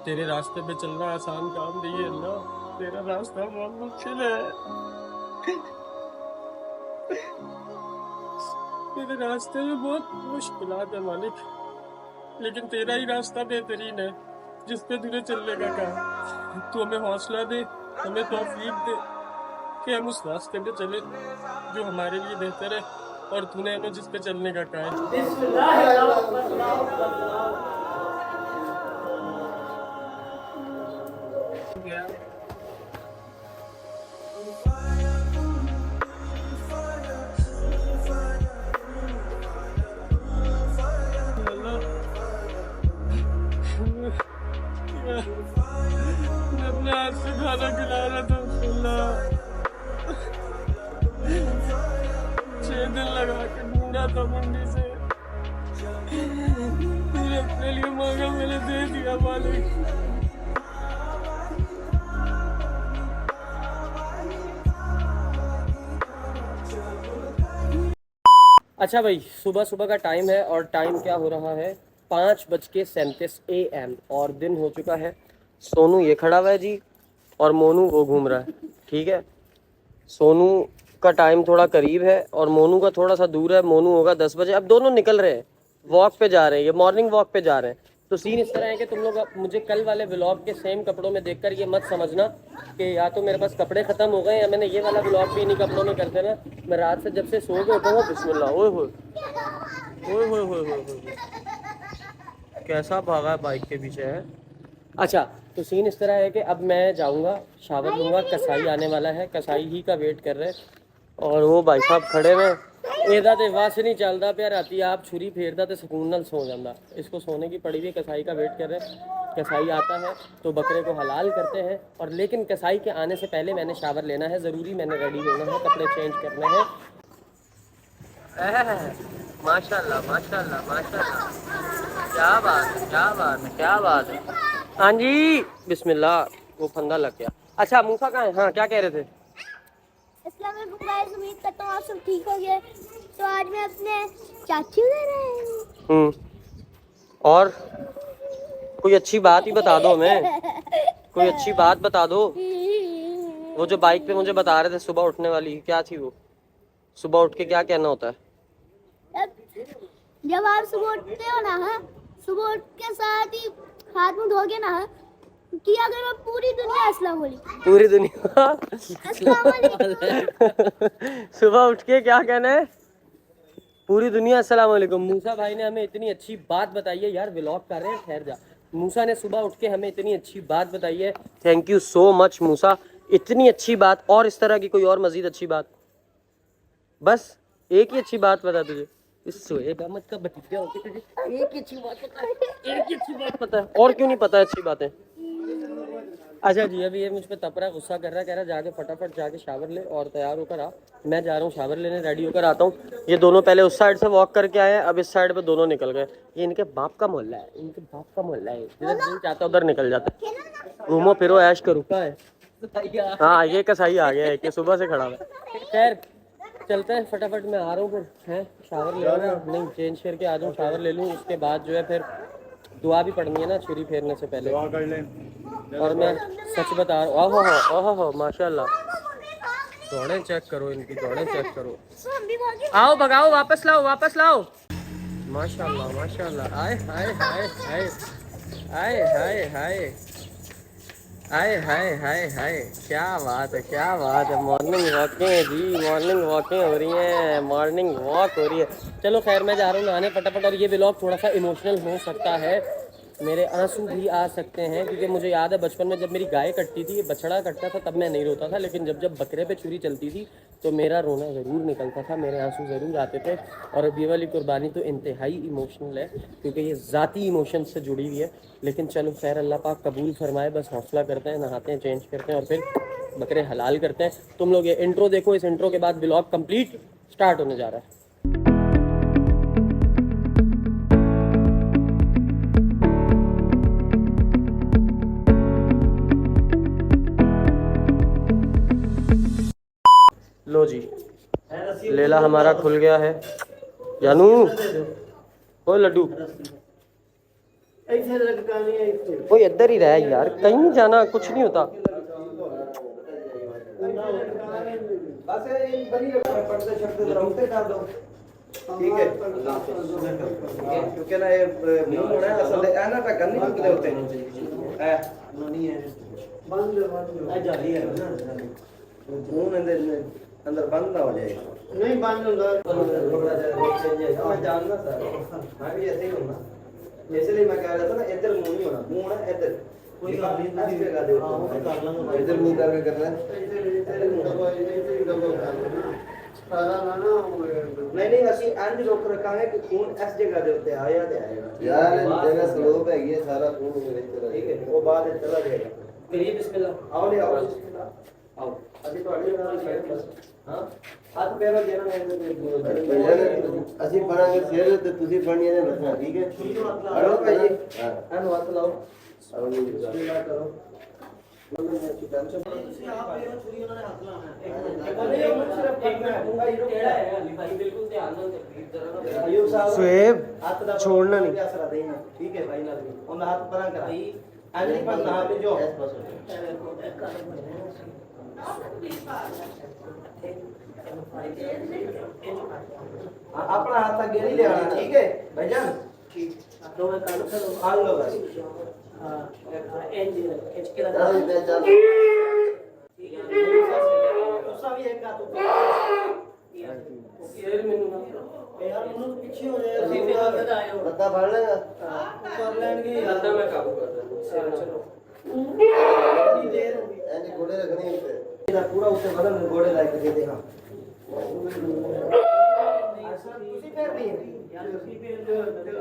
तेरे रास्ते पे चलना आसान काम नहीं है अल्लाह, तेरा रास्ता बहुत मुश्किल है। तेरे रास्ते में बहुत मुश्किलात है मालिक, लेकिन तेरा ही रास्ता बेहतरीन है जिस पे तुझे चलने का कहा। तू हमें हौसला दे, हमें तौफीक दे कि हम उस रास्ते पे चले जो हमारे लिए बेहतर है और तूने हमें जिस पे चलने का कहा है। मैं अपने हाथ से खाना खिला रहा था अल्लाह, 6 दिन लगा के ढूंढा था मंडी से, तूने अपने लिए मांगा मैंने दे दिया मालिक। अच्छा भाई, सुबह सुबह का टाइम है और टाइम क्या हो रहा है, 5:37 AM और दिन हो चुका है। सोनू ये खड़ा हुआ है जी और मोनू वो घूम रहा है। ठीक है, सोनू का टाइम थोड़ा करीब है और मोनू का थोड़ा सा दूर है। मोनू होगा 10 बजे। अब दोनों निकल रहे हैं, वॉक पे जा रहे हैं, ये मॉर्निंग वॉक पे जा रहे हैं। तो सीन इस तरह है कि तुम लोग मुझे कल वाले व्लॉग के सेम कपड़ों में देखकर ये मत समझना कि या तो मेरे पास कपड़े खत्म हो गए या मैंने ये वाला व्लॉग भी इन्हीं कपड़ों में कर देना। मैं रात से जब से सो के उठा हूँ, बिस्मिल्लाह, ओए होए ओए होए होए होए होए, कैसा भागा है बाइक के पीछे है। अच्छा, तो सीन इस तरह है कि अब मैं जाऊंगा, शावर लूंगा, कसाई आने वाला है, कसाई ही का वेट कर रहे हैं। और वो भाई साहब खड़े में ਇਹਦਾ ਤੇ ਵਸ नहीं चलता ਪਿਆ, राती आप छुरी फेरदा तो सुकून नाल सो जाता। इसको सोने की पड़ी हुई, कसाई का वेट कर रहे हैं। कसाई आता है तो बकरे को हलाल करते हैं, और लेकिन कसाई के आने से पहले मैंने शावर लेना है ज़रूरी, मैंने रेडी होना है, कपड़े चेंज करने हैं। माशाल्लाह माशाल्लाह माशाल्लाह, क्या बात है, क्या बात है, क्या बात है। हाँ जी, बिस्मिल्लाह, वो फंदा लग गया। अच्छा, मूसा कहाँ है? हाँ, क्या कह रहे थे? उम्मीद करता हूँ आप सब ठीक हो गए। तो आज मैं अपने चाची ले रहे हैं। और कोई अच्छी बात ही बता दो हमें, कोई अच्छी बात बता दो। वो जो बाइक पे मुझे बता रहे थे सुबह उठने वाली, क्या थी वो? सुबह उठ के क्या कहना होता है? जब आप सुबह उठते हो ना, सुबह उठ के साथ ही हाथ मुंह धोगे ना, किया करो पूरी दुनिया अस्सलाम वालेकुम। पूरी दुनिया अस्सलाम वालेकुम। सुबह उठ के क्या कहना है? पूरी दुनिया अस्सलाम वालेकुम। मूसा भाई ने हमें इतनी अच्छी बात बताई है यार, व्लॉग कर रहे हैं, ठहर जा। मूसा ने सुबह उठ के हमें इतनी अच्छी बात बताई है, थैंक यू सो मच मूसा। इतनी अच्छी बात, और इस तरह की कोई और मजीद अच्छी बात? बस एक ही अच्छी बात बता तुझे, इस सोएब अहमद का भतीजा होके तुझे एक ही अच्छी बात पता है, एक ही अच्छी बात पता है, और क्यों नहीं पता है अच्छी बातें? अच्छा जी, अभी ये मुझ पे तप रहा, गुस्सा कर रहा, कह रहा जाके फटाफट जाके शावर ले और तैयार होकर आ। मैं जा रहा हूँ शावर लेने, रेडी होकर आता हूँ। ये दोनों पहले उस साइड से वॉक करके आए हैं, अब इस साइड पे दोनों निकल गए। ये इनके बाप का मोहल्ला है, इनके बाप का मोहल्ला है, जिधर दिल चाहता उधर निकल जाता है। घूमो फिरो ऐश करो। क्या है? हाँ, ये कसाई आ गया है कि सुबह से खड़ा हुआ है। खैर चलते हैं, फटाफट मैं आ रहा हूँ फिर, हैं शावर ले लूँ, नहीं चेंज करके आ जाऊँ, शावर ले लूँ, उसके बाद जो है फिर दुआ भी पढ़नी है ना छुरी फेरने से पहले। दुआ कर लें। और मैं सच बता रहा हूँ, ओहो माशाल्लाह, दौड़ें चेक करो इनकी, दौड़ें चेक करो। आओ भगाओ, वापस लाओ, वापस लाओ। माशाल्लाह माशाल्लाह, आए हाय हाय हाय, आए हाय हाय, हाय हाय हाय हाय, क्या बात है, क्या बात है। मॉर्निंग वॉकिंग जी, मॉर्निंग वॉकिंग हो रही है, मॉर्निंग वॉक हो रही है। चलो खैर, मैं जा रहा हूँ नहाने फटाफट। और ये व्लॉग थोड़ा सा इमोशनल हो सकता है, मेरे आंसू भी आ सकते हैं, क्योंकि मुझे याद है बचपन में जब मेरी गाय कटती थी, बछड़ा कटता था, तब मैं नहीं रोता था, लेकिन जब जब बकरे पे छुरी चलती थी तो मेरा रोना ज़रूर निकलता था, मेरे आंसू ज़रूर आते थे। और अब ये वाली कुर्बानी तो इंतहाई इमोशनल है, क्योंकि ये ज़ाती इमोशन से जुड़ी हुई है। लेकिन चलो खैर, अल्लाह पाक कबूल फरमाए, बस हौसला करते हैं, नहाते हैं, चेंज करते हैं और फिर बकरे हलाल करते हैं। तुम लोग ये इंट्रो देखो, इस इंट्रो के बाद व्लॉग कंप्लीट स्टार्ट होने जा रहा है। लो जी, लेला हमारा खुल गया है। जानू, ओ लड्डू, ਇੱਥੇ ਲਟਕਾਣੀ ਹੈ ਇੱਥੇ कोई इधर ही रहे यार, कहीं नहीं जाना, कुछ नहीं होता। बस ये बनी रखना पर्दे शब्द जरा ऊपर कर दो ठीक है क्योंकि ना ये मुंह होना है असल है ना ढक्कन नहीं चुकते होते है नहीं है बंद है जाली है ना मुंह अंदर बंद ना हो जाए नहीं बंद होगा मैं जानना सर मैं भी ऐसे ही हूँ ना इसलिए मैं कह रहा था ना इधर मुंह नहीं होना मुंह होना इधर कोई काम नहीं ऐसे लगा दे हां वो कर लूंगा इधर मुंह करके करना सारा ना नहीं ਅਸੀਂ ਇੰਜ ਰੋਕ ਰਖਾਂਗੇ ਕਿ ਖੂਨ ਇਸ ਜਗ੍ਹਾ ਦੇ ਉੱਤੇ ਆਇਆ ਤੇ ਆਏਗਾ ਯਾਰ ਜਗ੍ਹਾ ਸਲੋਪ ਹੈਗੀ ਹੈ ਸਾਰਾ ਖੂਨ ਮੇਰੇ ਚਲਾ ਠੀਕ ਹੈ ਉਹ ਬਾਅਦ ਵਿੱਚ ਚਲਾ ਜਾਏਗਾ ਕਰੀਏ ਬਿਸਮਿਲ੍ਲਾ ਆਓ ਲੈ ਆਓ ਬਿਸਮਿਲ੍ਲਾ ਆਓ ਅਸੀਂ ਤੁਹਾਡੇ ਨਾਲ ਸਾਈਡ ਬਸ ਹਾਂ ਹੱਥ ਪੈਰਾਂ ਦੇਣਾ ਅਸੀਂ ਫੜਾਂਗੇ ਸਿਰ ਤੇ ਤੁਸੀਂ ਫੜਨੀਆਂ ਨੇ ਰੱਖਣਾ ਠੀਕ ਹੈ ਹੜੋ ਭਾਈ ਜੀ ਇਹਨੂੰ ਹੱਥ ਲਾਓ ਬਿਸਮਿਲ੍ਲਾ ਕਰੋ ਤੁਸੀਂ ਆਪ ਇਹ ਛੁਰੀ ਉਹਨਾਂ ਨੇ ਹੱਥ ਲਾਣਾ ਹੈ ਇੱਕ ਸਿਰਫ ਦੇਖਣਾ ਹੈ ਕਿਹੜਾ ਹੈ ਅਲੀ ਭਾਈ ਬਿਲਕੁਲ ਧਿਆਨ ਨਾਲ ਜਰਾ ਅਯੂਬ ਸਾਹਿਬ ਸੁਹੇਬ ਹੱਥ ਦਾ ਛੋੜਨਾ ਨਹੀਂ ਅਸਰ ਦੇਣਾ ਠੀਕ ਹੈ ਭਾਈ ਨਾਲ ਉਹਨਾਂ ਹੱਥ ਪਰਾਂ ਕਰਾ ਅਲੀ ਪਰ ਨਾ ਤੇ ਜੋ ਇਸ ਪਾਸੇ अपना हाथ आगे नहीं ले आना ठीक है भाईजान ठीक दो में कान करो आग लो बस हां एंड खींच के लगा दे चल ठीक है गुस्सा भी एक का तो यार मेनू ना यार मेनू पीछे हो जाए ਅਸੀਂ ਫਿਰ ਆगे आए हो लत्ता फड़ लेगा कर लेंगे लत्ता मैं काबू कर दूंगा चलो कितनी देर ऐसे घोड़े रखने हैं ਇਹਦਾ ਪੂਰਾ ਉੱਤੇ ਬਦਨ ਗੋੜੇ ਲਾ ਕੇ ਦੇ ਦੇ ਹਾਂ ਤੁਸੀਂ ਫੇਰ ਨਹੀਂ ਯਾਰ ਤੁਸੀਂ ਫੇਰ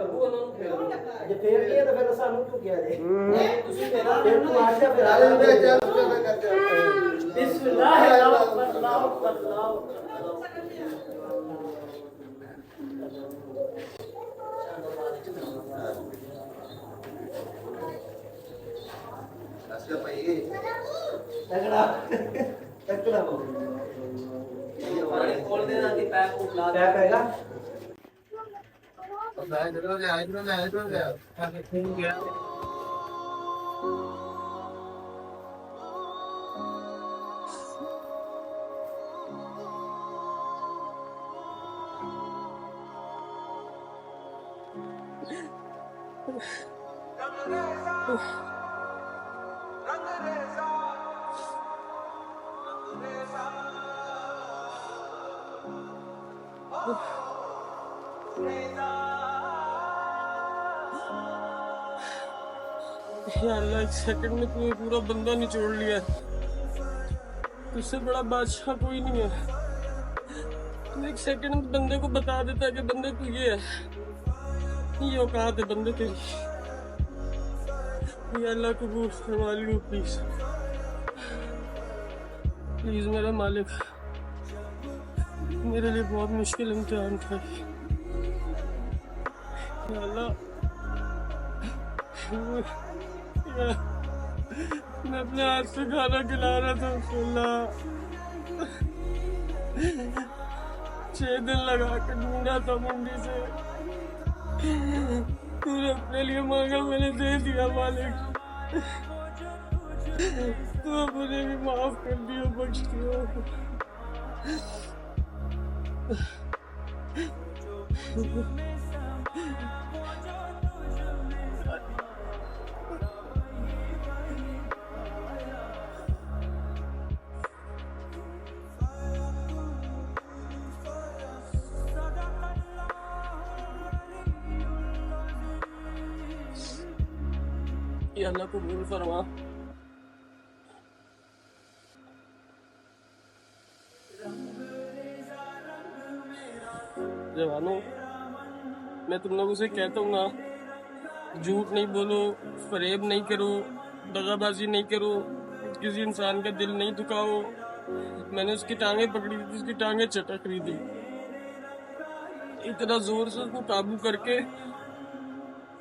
ਅਬੂ ਉਹਨਾਂ ਨੂੰ ਫੇਰ ਜੇ ਫੇਰ ਨਹੀਂ ਤਾਂ ਫਿਰ ਸਾਨੂੰ ਕਿਉਂ ਕਿਹਾ ਜੇ ਤੁਸੀਂ ਫੇਰ ਤੂੰ ਆ ਜਾ ਫਿਰ ਆ ਲੈ ਚੱਲ ਬਿਸਮਿਲ੍ਲਾਹ ਅੱਲਾਹੁ ਅੱਲਾਹੁ ਅੱਛਾ ਭਾਈ ਤਗੜਾ ਤਗੜਾ ਹੋ ਪਾਣੀ ਖੋਲ ਦੇਣਾ ਕਿ ਪੈਪ ਨੂੰ ਲਾ ਪੈਪ ਹੈਗਾ ਮੈਂ ਜਦੋਂ ਜਾ ਇਧਰੋਂ ਲੈ ਇਧਰੋਂ ਗਿਆ ਤਾਂ ਖੂਨ ਗਿਆ अल्लाह एक सेकंड में तुम्हें पूरा बंदा निचोड़ लिया। तुझसे बड़ा बादशाह कोई नहीं है। तुम एक सेकंड में बंदे को बता देता कि बंदे तू ये है, ये औकात है बंदे तेरी। ये अल्लाह कबूल फरमा लियो प्लीज प्लीज मेरा मालिक, मेरे लिए बहुत मुश्किल इम्तिहान था या अल्लाह। मैं अपने हाथ से खाना खिला रहा था अल्लाह, 6 दिन लगा के ढूंढा था मंडी से, तूने अपने लिए मांगा मैंने दे दिया मालिक, तू मुझे भी माफ कर दियो बख्श दियो। या अल्लाह कबूल फरमा। जवानों, मैं तुम लोगों से कहता हूँ ना, झूठ नहीं बोलो, फरेब नहीं करो, दगाबाजी नहीं करो, किसी इंसान का दिल नहीं दुखाओ। मैंने उसकी टांगें पकड़ी थी, उसकी टांगें चटक रही थी, इतना जोर से उसको काबू करके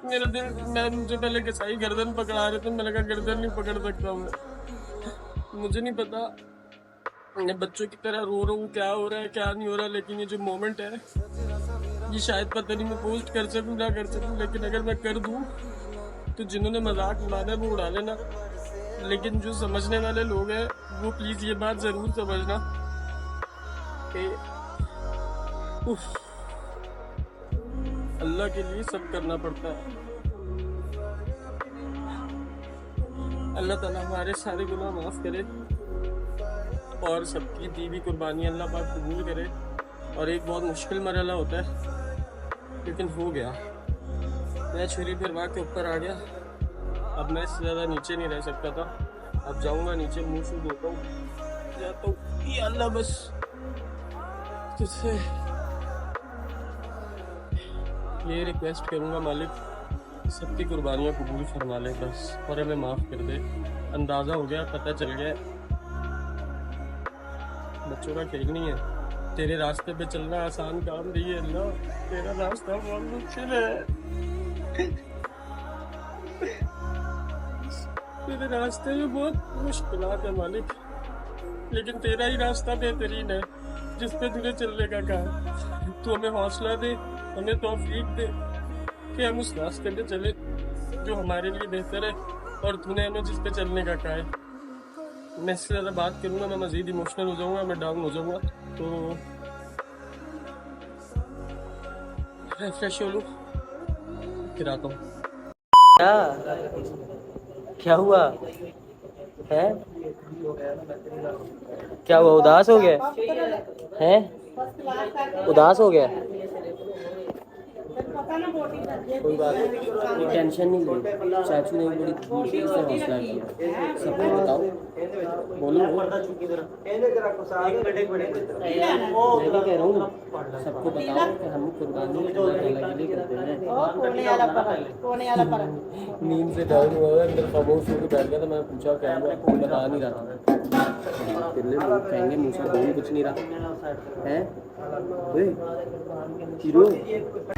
मेरा दिल, मैं मुझे पहले कसाई गर्दन पकड़ा रहे थे, मैंने कहा गर्दन नहीं पकड़ सकता मैं, मुझे नहीं पता, मैं बच्चों की तरह रो रहा हूँ, क्या हो रहा है क्या नहीं हो रहा, लेकिन ये जो मोमेंट है ये शायद पता नहीं मैं पोस्ट कर सकूँ ना कर सकूँ, लेकिन अगर मैं कर दूँ तो जिन्होंने मजाक उड़ाना है वो उड़ा लेना, लेकिन जो समझने वाले लोग हैं वो प्लीज़ ये बात ज़रूर समझना कि अल्लाह के लिए सब करना पड़ता है। अल्लाह ताला हमारे सारे गुनाह माफ़ करे और सबकी दी हुई कुर्बानी अल्लाह पाक कबूल करे। और एक बहुत मुश्किल मरहला होता है लेकिन हो गया, मैं छुरी फिरवा के ऊपर आ गया। अब मैं इससे ज़्यादा नीचे नहीं रह सकता था, अब जाऊँगा नीचे, मुँह से धोता हूँ, जाता हूँ। ये अल्लाह बस तुझसे ये रिक्वेस्ट करूँगा मालिक सबकी कुर्बानियाँ कबूल फरमा ले बस, और हमें माफ़ कर दे। अंदाज़ा हो गया, पता चल गया बच्चों का खेल नहीं है। तेरे रास्ते पे चलना आसान काम नहीं है अल्लाह, तेरा रास्ता बहुत मुश्किल है। तेरे रास्ते में बहुत मुश्किलात है मालिक, लेकिन तेरा ही रास्ता बेहतरीन है जिस पे तुझे चलने का कहा। तू हमें हौसला दे, हमें तौफीक दे कि हम उस रास्ते पे चले जो हमारे लिए बेहतर है और तूने हमें जिस पे चलने का कहा है। मैं इससे ज़्यादा बात करूँगा मैं मज़ीद इमोशनल हो जाऊँगा, मैं डाउन हो जाऊँगा, तो फ्रेश हो लूँ फिर आता हूँ। क्या हुआ है? क्या हुआ, उदास हो गया है? उदास हो गया? कोई बात नहीं, टेंशन नहीं ली। चाचू ने बड़ी मुश्किल से हौसला किया। सबको बताओ, बोलो। मैं भी कह रहा हूँ सबको बताओ कि हम कुर्बानी अल्लाह ताला के लिए करते हैं। नींद से डाउन हुआ है, अंदर खामोश होकर बैठ गया, तो मैं पूछा क्या हुआ, कोई बता नहीं रहा। फिर लोग कहेंगे मूसा बोल कुछ नहीं रहा है।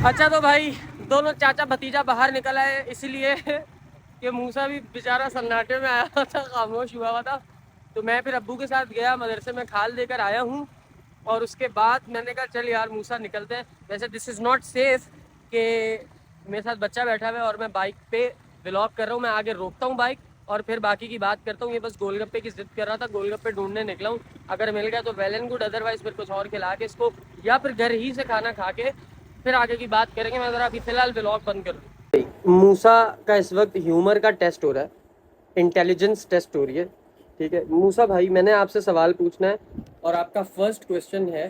अच्छा तो भाई दोनों चाचा भतीजा बाहर निकल आए, इसलिए कि मूसा भी बेचारा सन्नाटे में आया था, खामोश हुआ हुआ था। तो मैं फिर अब्बू के साथ गया मदरसे में, खाल देकर आया हूँ। और उसके बाद मैंने कहा चल यार मूसा निकलते हैं। वैसे दिस इज़ नॉट सेफ कि मेरे साथ बच्चा बैठा हुआ है और मैं बाइक पे व्लॉग कर रहा हूँ। मैं आगे रोकता हूँ बाइक और फिर बाकी की बात करता हूँ। ये बस गोलगप्पे की जिद कर रहा था, गोलगप्पे ढूंढने निकला हूँ। अगर मिल गया तो वेल एंड गुड, अदरवाइज फिर कुछ और खिला के इसको या फिर घर ही से खाना खा के फिर आगे की बात करेंगे। मैं ज़रा अभी फिलहाल व्लॉग बंद कर दूँ। मूसा का इस वक्त ह्यूमर का टेस्ट हो रहा है, इंटेलिजेंस टेस्ट हो रही है, ठीक है। मूसा भाई मैंने आपसे सवाल पूछना है और आपका फर्स्ट क्वेश्चन है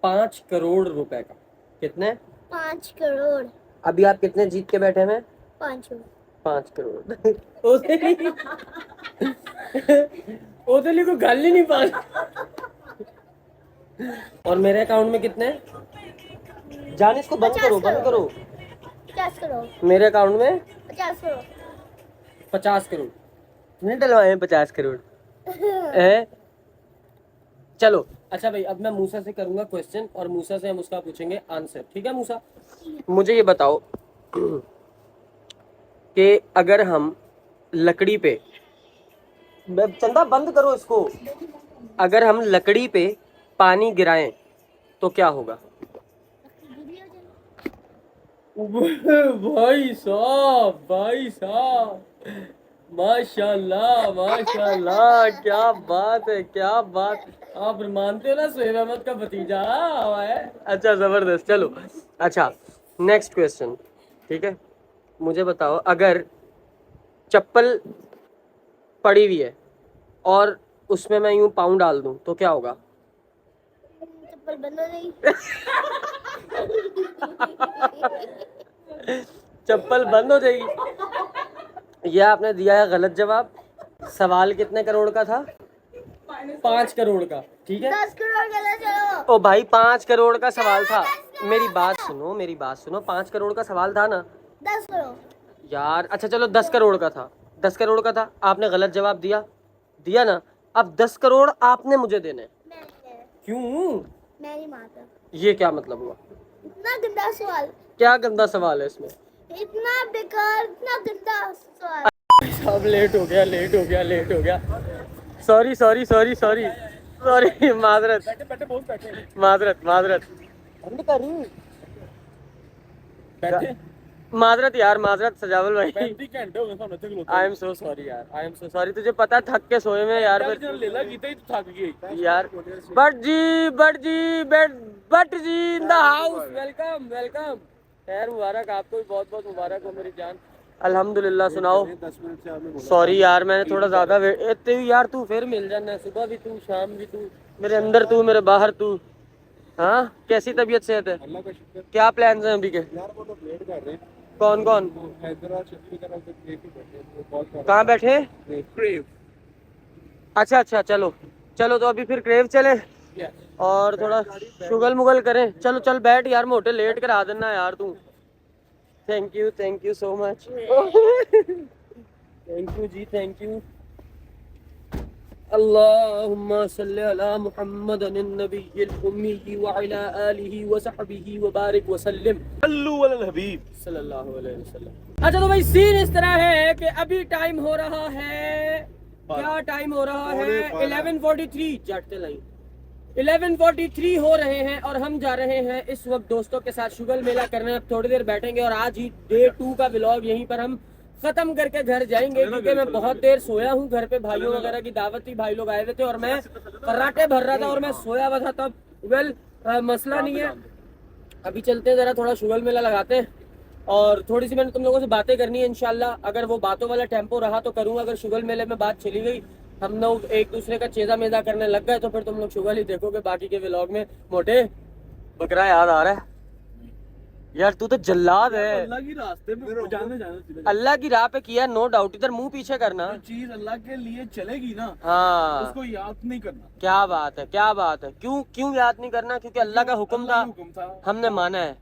5 करोड़ रुपए का। कितने? 5 करोड़। अभी आप कितने जीत के बैठे हैं? 5 करोड़। ओदली को गाल ही नहीं पा। और मेरे अकाउंट में कितने? जान इसको बंद करो, बंद करो। 50 करोड़। मेरे अकाउंट में 50 करोड़। 50 करोड़ नहीं डलवाए हैं 50 करोड़ है। चलो अच्छा भाई, अब मैं मूसा से करूंगा क्वेश्चन और मूसा से हम उसका पूछेंगे आंसर, ठीक है। मूसा मुझे ये बताओ कि अगर हम लकड़ी पे, चंदा बंद करो इसको, अगर हम लकड़ी पे पानी गिराएं तो क्या होगा? भाई साहब, भाई साहब, माशाल्लाह माशाल्लाह, क्या बात है, क्या बात। आप मानते हो ना सुहेब अहमद का भतीजा है। अच्छा ज़बरदस्त। चलो अच्छा नेक्स्ट क्वेश्चन, ठीक है। मुझे बताओ अगर चप्पल पड़ी हुई है और उसमें मैं यूं पाँव डाल दूं तो क्या होगा? चप्पल बंद हो जाएगी। चप्पल बंद हो जाएगी। यह आपने दिया है गलत जवाब। सवाल कितने करोड़ का था? 5 करोड़ का, ठीक है। 10 करोड़ गलत जवाब। ओ भाई 5 करोड़ का सवाल था, मेरी बात सुनो, मेरी बात सुनो। 5 करोड़ का सवाल था ना? 10 करोड़ यार अच्छा चलो 10 करोड़ का था, 10 करोड़ का था। आपने गलत जवाब दिया, दिया ना। अब 10 करोड़ आपने मुझे देने। क्यों? मेरी माता। ये क्या मतलब हुआ? इतना गंदा सवाल। क्या गंदा सवाल है इसमें? इतना बेकार, इतना गंदा सवाल। अब लेट हो गया, लेट हो गया, लेट हो गया। Sorry sorry sorry sorry sorry, माजरत माजरत माजरत। बैठे माजरत यार, माजरत सजावल भाई, 35 घंटे हो गए ਸਾਨੂੰ ਇੱਥੇ ਖਲੋਤੇ आई एम सो सॉरी यार, आई एम सो सॉरी। तुझे पता है थक के सोए में यार फिर ਜਨ ਲੇਲਾ ਕੀਤਾ ਹੀ ਤੂੰ ਥੱਕ ਗਈ यार। बट जी in the house, welcome welcome. खैर मुबारक, आपको भी बहुत बहुत मुबारक हो मेरी जान। अल्हम्दुलिल्लाह। सुनाओ। 10 मिनट से आपने सॉरी यार, मैंने थोड़ा ज्यादा वेट यार, तू फिर मिल जाना, सुबह भी तू, शाम भी तू, मेरे अंदर तू, मेरे बाहर तू। हाँ, कैसी तबीयत सेहत है? अल्लाह का शुक्र क्या प्लान हैं अभी के? यार वो तो वेट कर रहे हैं कौन कौन? हैदराबाद छुट्टी करा के क्रेव ही बैठे हैं, कॉल कर कहाँ बैठे? क्रेव अच्छा अच्छा, चलो चलो, तो अभी फिर क्रेव चले और थोड़ा शुगल मुगल करें। चलो चल बैठ यार, मोटे लेट करा देना यार तू। Thank you so much. Thank you जी, थैंक यू। अल्लाहुम्मा सल्ली अला मुहम्मदिन नबिय्यिल उम्मी व अला आलिहि व सहबिहि व बारिक व सल्लिम अल्लू अल हबीब सल्लल्लाहु अलैहि वसल्लम। अच्छा तो भाई सीन इस तरह है कि अभी टाइम हो रहा है, क्या टाइम हो रहा है? 11:43 जाटते लाइन 11:43 हो रहे हैं और हम जा रहे हैं इस वक्त दोस्तों के साथ शुगल मेला करने। अब थोड़ी देर बैठेंगे और आज ही डे 2 का व्लॉग यहीं पर हम खत्म करके घर जाएंगे, क्योंकि मैं बहुत देर सोया हूँ। घर पे भाइयों वगैरह की दावत थी, भाई लोग आए हुए थे और मैं कराटे भर रहा था और मैं सोया हुआ था तब। वेल मसला नहीं है, अभी चलते हैं, जरा थोड़ा शुगल मेला लगाते हैं और थोड़ी सी मैंने तुम लोगों से बातें करनी है इंशाल्लाह। अगर वो बातों वाला टेम्पो रहा तो करूँगा, अगर शुगल मेले में बात चली गई, हम लोग एक दूसरे का चेजा मेजा करने लग गए तो फिर तुम लोग शुगल ही देखोगे बाकी के व्लॉग में। मोटे बकरा याद आ रहा है यार, तू तो जल्लाद है। अल्लाह की रास्ते में जाना अल्लाह की राह पे किया, नो डाउट। इधर मुंह पीछे करना, जो चीज अल्लाह के लिए चलेगी ना हाँ उसको याद नहीं करना। क्या बात है, क्या बात है। क्यों याद नहीं करना? क्योंकि अल्लाह का हुक्म था, हमने माना है,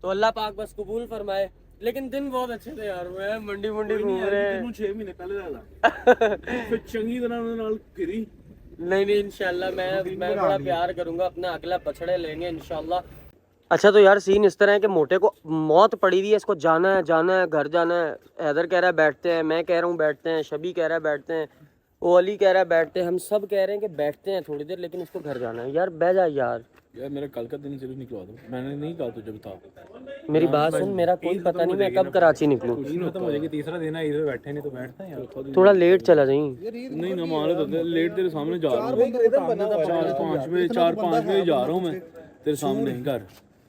तो अल्लाह पाक बस कबूल फरमाए। लेकिन दिन बहुत अच्छे थे यार, मैं मंडी घूम रहे हैं। 6 महीने पहले फिर चंगी तरह उन्होंने नाल फिरी। नहीं इंशाल्लाह मैं बड़ा प्यार करूंगा, अपना अगला बछड़े लेंगे इंशाल्लाह। अच्छा तो यार सीन इस तरह है कि मोटे को मौत पड़ी हुई है, इसको जाना है घर जाना है। हैदर कह रहा है बैठते हैं, मैं कह रहा हूँ बैठते हैं, शबी कह रहा है बैठते हैं, वो अली कह रहा है बैठते हैं, हम सब कह रहे हैं कि बैठते हैं थोड़ी देर, लेकिन इसको घर जाना है। यार बह जा यार मेरा कल का दिन सिर्फ निकलवा दो, मैंने नहीं कहा तुझे बता। मेरी बात सुन, मेरा कोई पता नहीं मैं कब कराची निकलूं। खत्म हो जाएगी, तीसरा दिन है, इधर बैठे नहीं तो बैठते हैं यार। थोड़ा लेट चला जाई। नहीं ना मान लो तो लेट तेरे सामने जा रहा हूँ, 4-5 बजे जा रहा हूँ मैं तेरे सामने घर।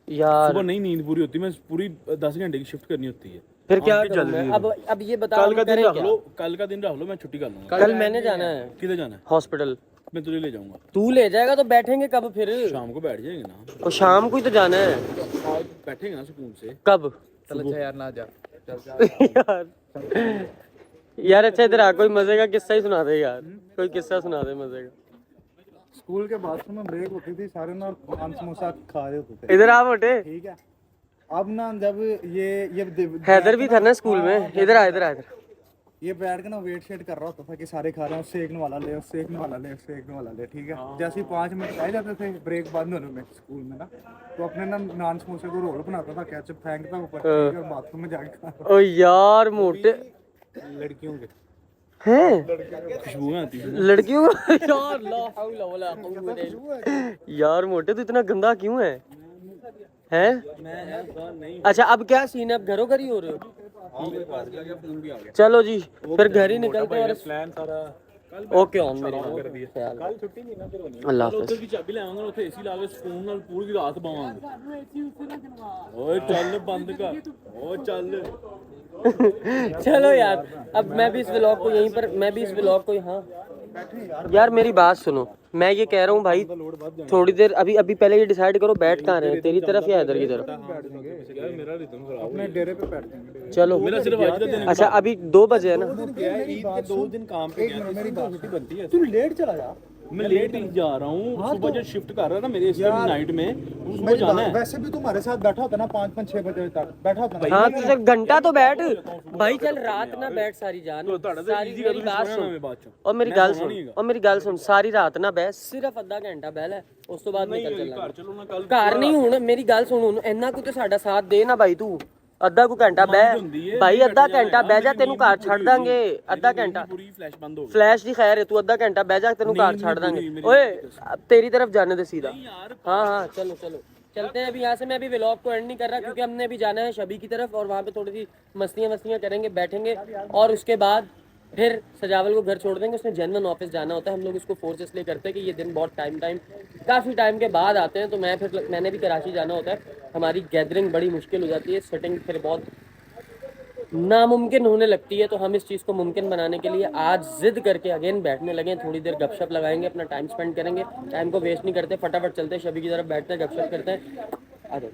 यार सुबह नहीं नींद पूरी होती, मैं पूरी 10 घंटे की शिफ्ट करनी होती है। फिर क्या करूं मैं? अब ये बताओ, कल का दिन करें रख क्या? लो, कल का दिन रख लो, मैं छुट्टी कर लूंगा। कल मैंने जाना है किधर जाना है? हॉस्पिटल। मैं तुझे ले जाऊंगा, तू ले जाएगा तो बैठेंगे कब फिर? शाम को बैठ जाएंगे ना। और शाम को ही तो जाना है। आज बैठेंगे ना सुकून से। कब? यार ना जा यार अच्छा इधर आ, कोई मजे का किस्सा ही सुना दे यार, कोई किस्सा सुना दे मजे का। स्कूल के बाद में ब्रेक होती थी, सारे ना पान समोसा खा रहे होते थे, इधर आ मोटे। ठीक है। अब ना जब ये हैदर भी था ना स्कूल में, इधर आ ये बैठ के ना वेट शेट कर रहा होता था कि सारे खा रहे हैं, उससे एक वाला ले, उससे एक वाला ले, उससे एक वाला ले, ठीक है। जैसे ही 5 मिनट रह जाते थे ब्रेक बंद होने में स्कूल में ना, तो अपने ना नान समोसे को रोल बनाता था, केचप फेंकता ऊपर, ठीक है, और बाथरूम में जाके खाता। ओ यार मोटे लड़कियों के हैं, खुशबू आती है। लड़कियों को यार ला हौला वला कुव्वत इल्ला। यार मोटे तू इतना गंदा क्यों है? हैं? अच्छा अब क्या सीन है, अब घरों घर ही हो रहे हो? चलो जी फिर घर ही निकलते हैं। प्लान सारा ओके ऑन मेरी ख्याल। कल छुट्टी नहीं ना फिर होनी। अल्लाह उधर हाफिज़। की चाबी ले आऊंगा, उधर एसी ला के सुकून नाल पूरी रात बावांगे। ओए चल बंद कर, ओ चल। चलो यार अब मैं भी इस व्लॉग को यहीं पर, मैं भी इस व्लॉग को हाँ यार मेरी बात सुनो, मैं ये कह रहा हूँ भाई थोड़ी देर अभी पहले ये डिसाइड करो बैठ कहाँ रहे हैं, तेरी तरफ या इधर की तरफ? यार मेरा रिदम खराब अपने डेरे पे बैठ जाएंगे। चलो मेरा सिर्फ आज का दिन अच्छा अभी 2 बजे है ना? ईद के 2 दिन काम पे गया, मेरी बात छुट्टी बनती है। तू लेट चला जा। मैं लेट ही जा रहा हूँ, सुबह जब शिफ्ट कर रहा था मेरे इस नाइट में, सुबह मेरी जाना बात, है। वैसे भी तुम्हारे साथ बैठा होता ना 5-6 बजे तक बैठा होता ना। हाँ तो चल घंटा तो बैठ भाई, चल रात ना बैठ सारी जान, सारी easy मेरी कर बात दूँ, सुन मैं बाद चों। और मेरी मैं गल सोना सुन नहीं और मेरी गल सुन, सारी रात ना बैठ, सिर्फ आधा घंटा बह ले, उस तो बाद निकल चलना। घर चलो ना कल। घर नहीं ਹੁਣ ਮੇਰੀ ਗੱਲ ਸੁਣ, ਹੁਣ ਇੰਨਾ ਕੁ ਤੇ ਸਾਡਾ ਸਾਥ ਦੇ ਨਾ ਭਾਈ, ਤੂੰ ਅੱਧਾ ਕੁ ਘੰਟਾ ਬਹਿ ਭਾਈ, ਅੱਧਾ ਘੰਟਾ ਬਹਿ ਜਾ, ਤੈਨੂੰ ਘਰ ਛੱਡ ਦਾਂਗੇ। ਅੱਧਾ ਘੰਟਾ पूरी फ्लैश बंद हो गई। फ्लैश ਦੀ ਖੈਰ ਹੈ, ਤੂੰ ਅੱਧਾ ਘੰਟਾ ਬਹਿ ਜਾ, ਤੈਨੂੰ ਘਰ ਛੱਡ ਦਾਂਗੇ। ਓਏ तेरी तरफ जाने दे सीधा। हाँ चलो चलते हैं अभी यहाँ से। मैं अभी व्लॉग को एंड नहीं कर रहा क्योंकि हमने अभी जाना है शबी की तरफ और वहाँ पे थोड़ी सी मस्तियाँ करेंगे, बैठेंगे और उसके बाद फिर सजावल को घर छोड़ देंगे। उसने जेनवन ऑफिस जाना होता है। हम लोग इसको फोर्स इसलिए करते हैं कि ये दिन बहुत काफ़ी टाइम के बाद आते हैं, तो मैंने भी कराची जाना होता है। हमारी गैदरिंग बड़ी मुश्किल हो जाती है, सेटिंग फिर बहुत नामुमकिन होने लगती है। तो हम इस चीज़ को मुमकिन बनाने के लिए आज जिद करके अगेन बैठने लगे हैं। थोड़ी देर गपशप लगाएंगे, अपना टाइम स्पेंड करेंगे, टाइम को वेस्ट नहीं करते, फटाफट चलते हैं शबी की तरफ, बैठते हैं, गपशप करते हैं, आ जाओ।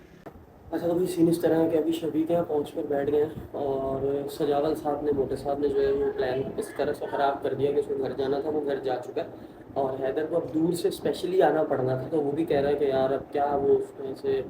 अच्छा, तो अभी सीन इस तरह है कि अभी शबी के यहाँ पहुँच कर बैठ गए हैं और सजावल साहब ने, मोटे साहब ने जो है वो प्लान इस तरह से ख़राब कर दिया कि उसको घर जाना था, वो घर जा चुका है और हैदर को अब दूर से स्पेशली आना पड़ना था। तो वो भी कह रहा है कि यार अब क्या, वो उसमें से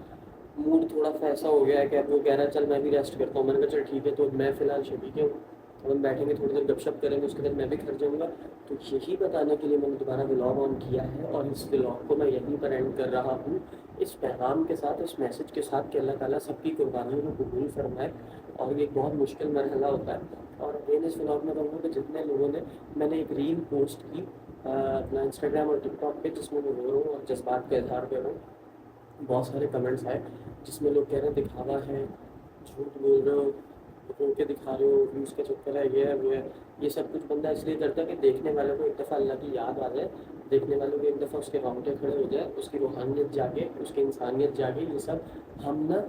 मूड थोड़ा सा ऐसा हो गया है कि अब वो कह रहा है चल मैं भी रेस्ट करता हूँ। मैंने कहा चल ठीक है। तो मैं फ़िलहाल शबी के हूँ, हम बैठेंगे थोड़ी देर गपशप करेंगे, उसके बाद मैं भी घर जाऊँगा। तो यही बताने के लिए मैंने दोबारा व्लॉग ऑन किया है और इस व्लॉग को मैं यहीं पर एंड कर रहा हूँ, इस पैगाम के साथ, इस मैसेज के साथ कि अल्लाह ताला सबकी कुर्बानियों को कबूल फरमाए। और ये एक बहुत मुश्किल मरहला होता है। और अगेन इस व्लॉग में कहूँगा कि जितने लोगों ने, मैंने एक रील पोस्ट की अपना इंस्टाग्राम और टिकटॉक पे जिसमें मैं रो रहा हूँ और जज्बात का इजहार कर रहा हूँ। बहुत सारे कमेंट्स आए जिसमें लोग कह रहे हैं दिखावा है, झूठ बोल रहे हो, रो के दिखा रहे हो, व्यूज़ का चक्कर है, ये है वो है। ये सब कुछ बंदा इसलिए करता है कि देखने वालों को एक दफ़ा अल्लाह की याद आ जाए, देखने वालों को एक दफ़ा उसके रोंगटे खड़े हो जाए, उसकी रूहानियत जागे, उसकी इंसानियत जागे। ये सब हम ना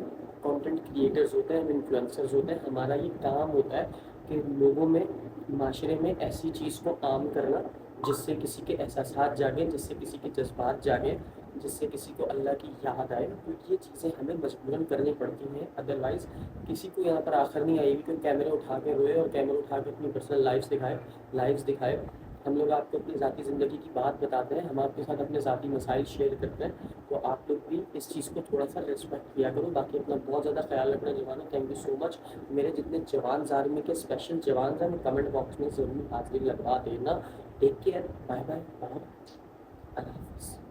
कंटेंट क्रिएटर्स होते हैं, हम इन्फ्लुएंसर्स होते हैं, हमारा ये काम होता है कि लोगों में, माशरे में ऐसी चीज़ को आम करना जिससे किसी के एहसासात जागे, जिससे किसी के जज्बात जागे, जिससे किसी को अल्लाह की याद आए। तो ये चीज़ें हमें मजबूरन करनी पड़ती हैं, अदरवाइज़ किसी को यहाँ पर आखिर नहीं आएगी कि कैमरे उठा के रोए और कैमरे उठा के अपनी पर्सनल लाइव्स दिखाए। हम लोग आपको अपनी ज़ाती ज़िंदगी की बात बताते हैं, हम आपके साथ अपने ज़ाती मसाइल शेयर करते हैं। तो आप लोग भी इस चीज़ को थोड़ा सा रिस्पेक्ट किया करो। बाकी अपना बहुत ज़्यादा ख्याल रखना जवानों। Thank you so much. मेरे जितने जवान आर्मी के स्पेशल जवान हैं, कमेंट बॉक्स में ज़रूर हाजिरी लगवा देना। टेक केयर, बाय बाय और अल्लाह हाफ़िज़।